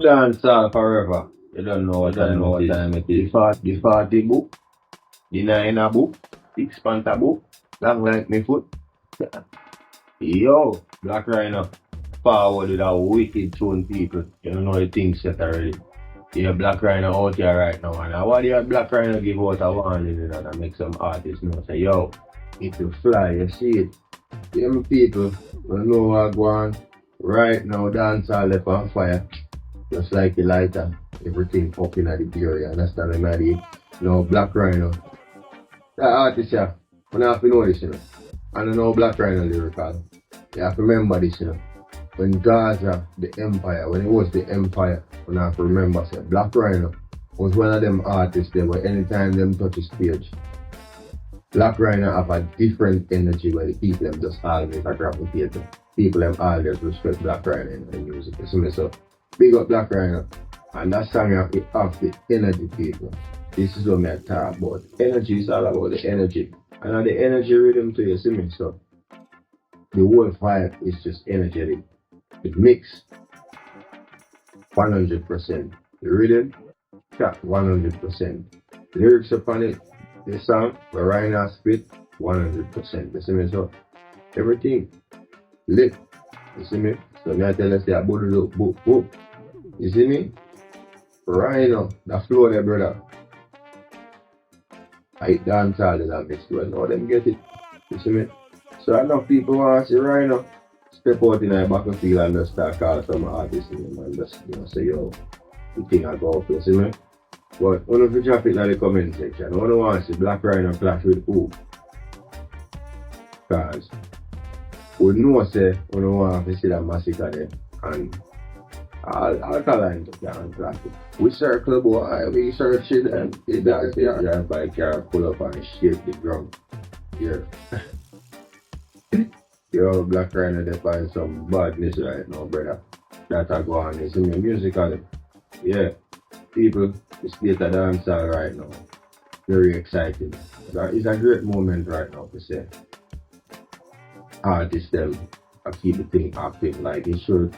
Dancehall forever. You don't know what time it is. The 40 book, the 9 book, 6 panta book, long like me foot. Yo, Blak Ryno forward with a wicked tune, people. You don't know the things set already. Yeah, Blak Ryno out here right now. And what do Blak Ryno give out a warning and make some artists know? Say, yo, if you fly, you see it. Them people don't know what go on. Right now, dancehall left on fire. Just like the lighter, everything up in the beer, you understand what I mean? No, Blak Ryno. That artist, yeah, you have to know this, you know. I don't know Blak Ryno lyrical. You have to remember this, you know. When Gaza, the empire, when it was the empire, you have to remember, say, Blak Ryno was one of them artists there where anytime them touch the stage, Blak Ryno have a different energy where the people them just always gravitate to. People them always respect Blak Ryno in the music. You see me? So, big up Blak Ryno. And that song have the energy, people. This is what me talk about. Energy is all about the energy. And the energy rhythm to you, see me? So, the whole vibe is just energetic. It mix 100%. The rhythm, track 100%. Lyrics upon it, the song, where Ryno spit, 100%. You see me? So, everything lit. You see me? So, now I tell us that boop. You see me? Ryno, the flow there, brother. I dance all in that mix well. Now them get it. You see me? So enough people want to see Ryno step out in the battlefield and just start calling some artists in them and just, you know, say, yo, the thing I go up, you see me? But one of you drop it in the comment section. One want to see Blak Ryno clash with who? Because we know say one want to see that massacre there and alkaline can't clash it. We circle boy, we search it and it does the drive by car pull up and shake the ground. Yeah. Yo, Blak Ryno they find some badness right now, brother. That I go on, you see me musically. Yeah. People, the state of dancehall right now. Very exciting. It's a great moment right now to say. Artists them keep the thing active like it should.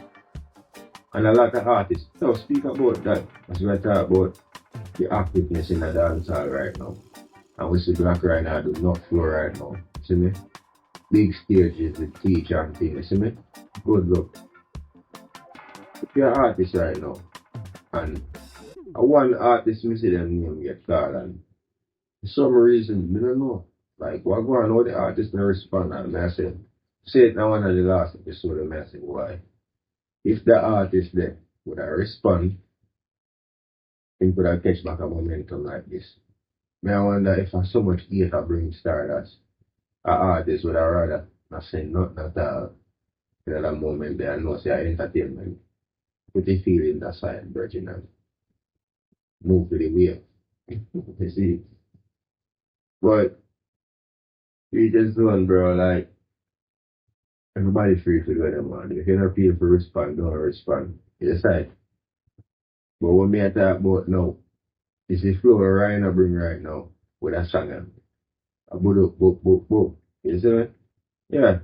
And a lot of artists don't speak about that as we talk about the activeness in the dancehall right now. And we see Blak Ryno do not flow right now. See me? Big stages with teacher and things, you see me? Good luck. If you're an artist right now, and one artist me see them name get called, and for some reason, I don't know. Like, what go on, how the artist no respond, and I say it now one of the last episode, and I say, why? If the artist there would have respond, he could have catch back a momentum like this. I wonder if so much hate I bring Stardust, an artist would have rather not say nothing at all. In that moment there, I know say entertainment. Put the feeling aside, virgin, and move to the wave. You see? But we just doing, bro, like, everybody free to do what they want. If you don't feel for respond, don't respond. You decide. But what me I talk about now is the flow Ryno bring right now with a song. A boop. You see me? Yeah.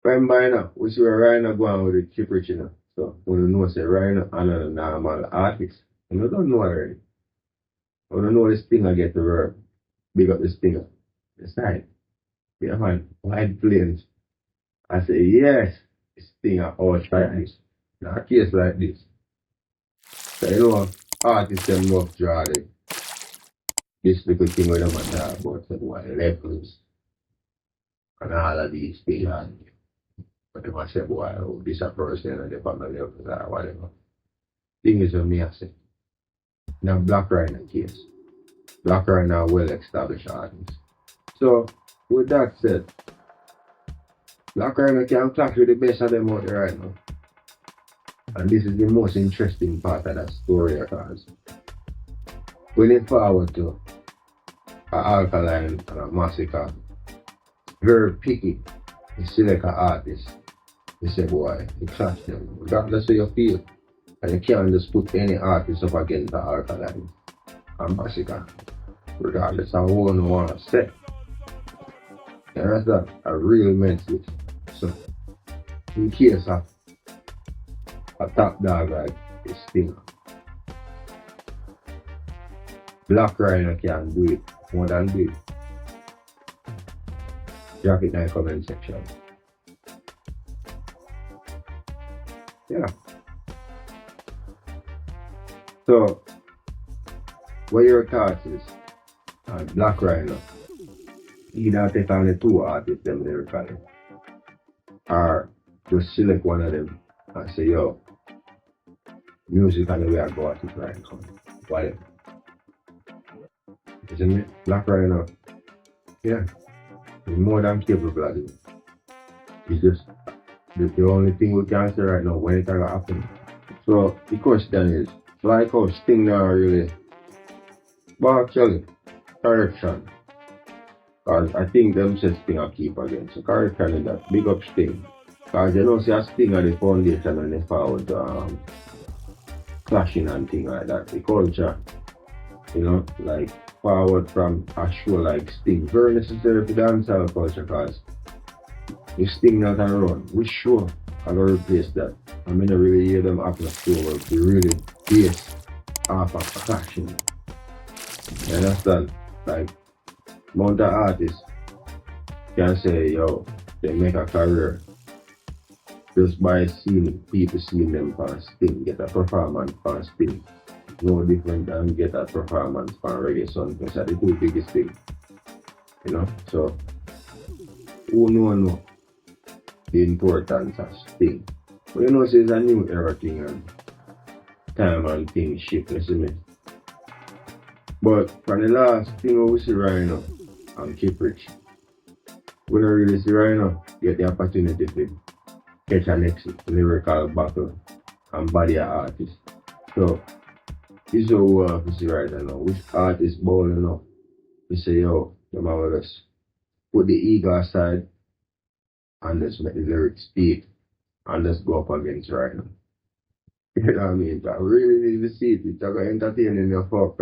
By now, we see where Ryno going with the chip rich, you know. So, when you know say Ryno and a normal artist, you don't know already. You don't know this thing I get to work. Big up this thing. Decide. Yeah, man. Wide planes. I say, yes, this thing are all like this. Now, a case like this. So, you know, artists them love draw this little thing with them and talk about the levels and all of these things. But they must say, boy, oh, this a person and the family of or whatever. Thing is what me I say. Now, Blak Ryno case. Blak Ryno are well established artists. So, with that said, Blak Ryno can clash with the best of them out there right now. And this is the most interesting part of that story because when it forward to an alkaline and a massacre, very picky. You select an artist. You say, boy, you clash them. Regardless of your feel. And you can't just put any artist up against the alkaline and massacre. Regardless of who you want to say. And that's that a real message. So, in case of a top dog like is Stinger. Blak Ryno can do it more than do it. Drop it in the comment section. Yeah. So, what your thoughts is on Blak Ryno? Either take on the two artists them lyrically, or just select one of them and say, yo, music and the way I go at it right now. Whatever. You see me? Blak Ryno, yeah, he's more than capable of it. It's just the only thing we can say right now when it gonna happen. So the question is, like how Sting now really actually correction. Cause I think them said Sting a keep again. So correction is that big up Sting. Cause you know see a Sting at the foundation and they forward clashing and thing like that. The culture, you know, like forward from a show like Sting. Very necessary for dancehall culture cause if Sting not around, we sure I gotta replace that. I mean I really hear them after the show where they really base off of clashing. You understand? Like amount of artists can say, yo, they make a career just by seeing people seeing them on Sting, get a performance on Sting. No different than get a performance on Reggae Sun, because that's the two biggest things. You know? So who know the importance of Sting? But you know it's a new era thing and time and things shift, you see me? But from the last thing we see right now and Keep Rich, we don't really see right now get the opportunity to catch a next lyrical battle and body of artist. So this is what we want to see right now. Which artist bold enough to say, yo, you might just put the ego aside and just make the lyrics speak and just go up against right now. You know what I mean? I really need to see it. It's going to entertain in your fuck.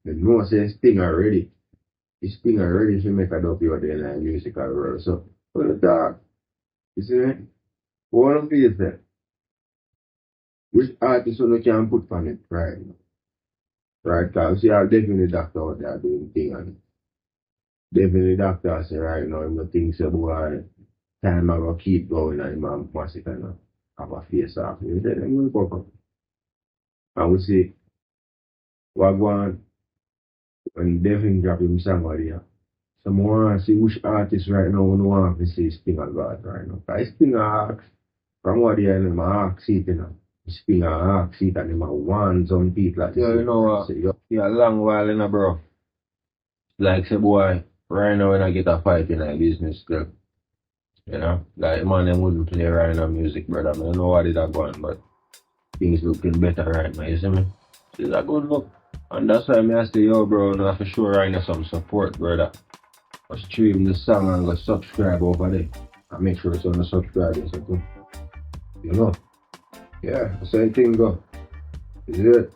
The no say Sting already. The Sting already to make a dub out there in the musical world. So, for the talk, you see me? One of these then. Which artist you can put on it right now? Right, because you have definitely doctor out there doing things and definitely doctor say right now, I'm not thinking so boy, time I will keep going and I'm massive kind of have a face off. You say, I'm going to pop up. And we see what going when Devin drop him somebody. So I want to see which artist right now we want to see Sting a God right now. Because Sting a ask, from what they are in my ask seat, you know. Sting a ask seat and them a want some people like Yeah, you know what? Yeah, a long while in a bro. Like say boy, right now when I get a fight in a business still. You know? Like man them wouldn't play right now music, brother. I don't know what it a going, but things looking better right now, you see me? So it's a good look. And that's why I say, yo bro, now for sure right now some support, brother. Go stream the song and go subscribe over there. And make sure it's on the subscribe and something. You know? Yeah, the same thing go. Is it?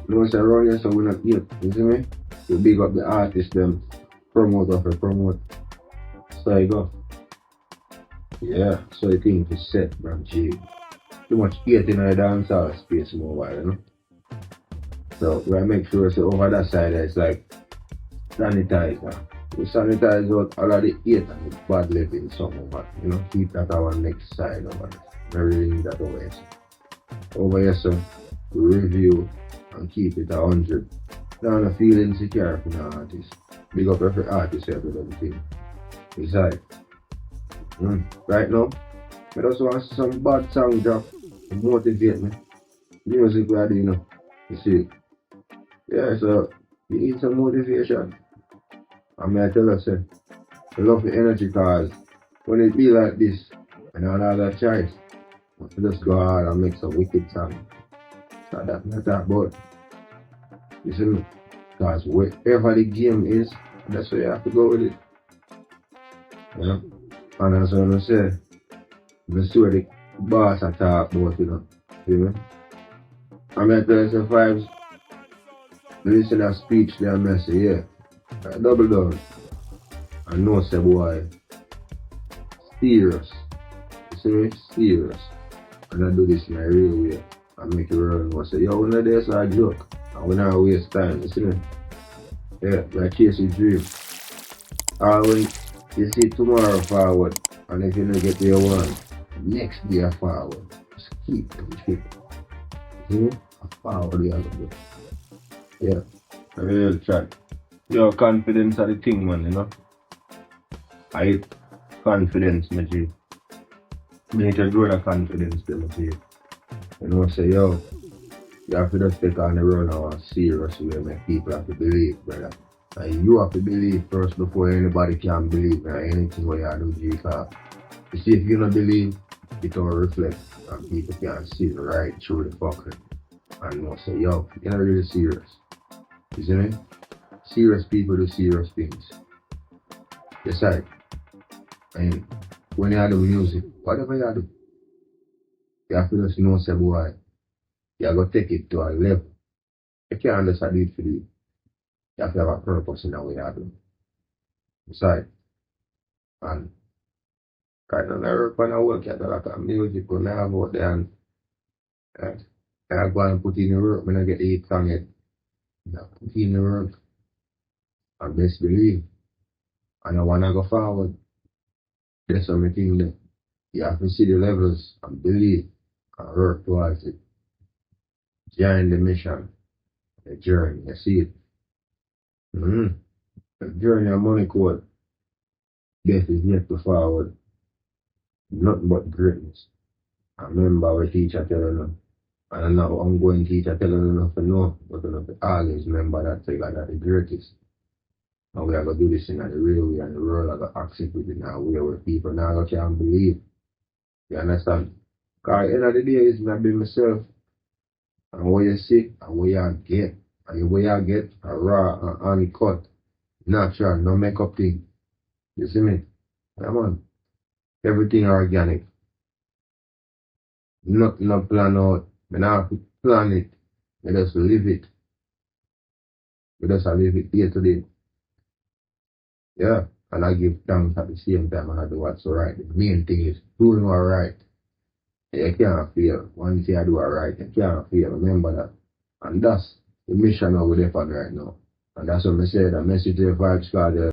You know what's around here so we're not here, you see me? You big up the artist them, promote of it, promote. So you go. Yeah, so the thing is set, bro. Gee. Too much hate in the dancehall space more while, you know? So we make sure so over that side it's like sanitizer. We sanitize out all of the hate and the bad living somewhere, you know, keep that our next side over there. Very need that over here. Over here so we review and keep it 100. Now I feel insecure for the artist. Big up every artist every thing. It's like right now, I just want to see some bad song drop to motivate me. Music we are doing, you know. You see. Yeah, so you need some motivation. I mean, I tell you, say, I love the energy cause when it be like this, and I don't have that choice, I just go out and make some wicked songs. So that's not that, but you see me? Because wherever the game is, that's where you have to go with it. You know? And that's what I say. That's where the boss I talk about, you know. See me? I mean, I tell you, say, Vybz. Listen to that speech there, I say, yeah, double down. I know, say, boy, serious. You see me? Serious. and I do this in a real way. I make the world know say, yo, when I do a joke, and we not waste time, you see me? Yeah, like chase your dream. Or when you see tomorrow forward, and if you don't get your one, next day forward. Just keep. See me? Forward the other way. Yeah. A real chat. Your confidence are the thing, man, you know. I confidence, my G. Me need to grow the confidence, my G. You know, say, yo, you have to just take on the road now and serious way, make people have to believe, brother. And you have to believe first before anybody can believe in anything what you do, G. Cause you see, if you don't believe, it don't reflect, and people can see right through the fucking. And you know, say, yo, you're not really serious. You see me? Serious people do serious things. Yes, I. And when you do music, whatever you do, you have to just know, say, boy, you have to take it to a level. You can't understand it for you. You have to have a purpose in the way you do. Besides, and kind of work when I work at a lot of music, when I go out there and I go and put in the work when I get the hit song yet. You put in the work and best believe. And I want to go forward. That's everything that you have to see the levels and believe and work towards it. Join the mission, the journey, you see it. The journey of money code. Death is yet to forward. Nothing but greatness. I remember our teacher telling them, and I'm not ongoing teacher telling them to know, but you have to always remember that thing like that the greatest. And we are going to do this in the real way, and the world are going to accept it in a way where people now can't believe. You understand? Because at the end of the day, it's me be myself. And what you see, and what you get. And what you get, a raw and uncut, natural, no makeup thing. You see me? Come on. Everything organic. Nothing no plan out. We not plan it. We just live it. We just live it day to day. Yeah. And I give thanks at the same time and I do what's right. The main thing is doing what right. You can't fail. Once you do what right, you can't fail. Remember that. And that's the mission over there for right now. And that's what I say, the message of Vybz Kartel.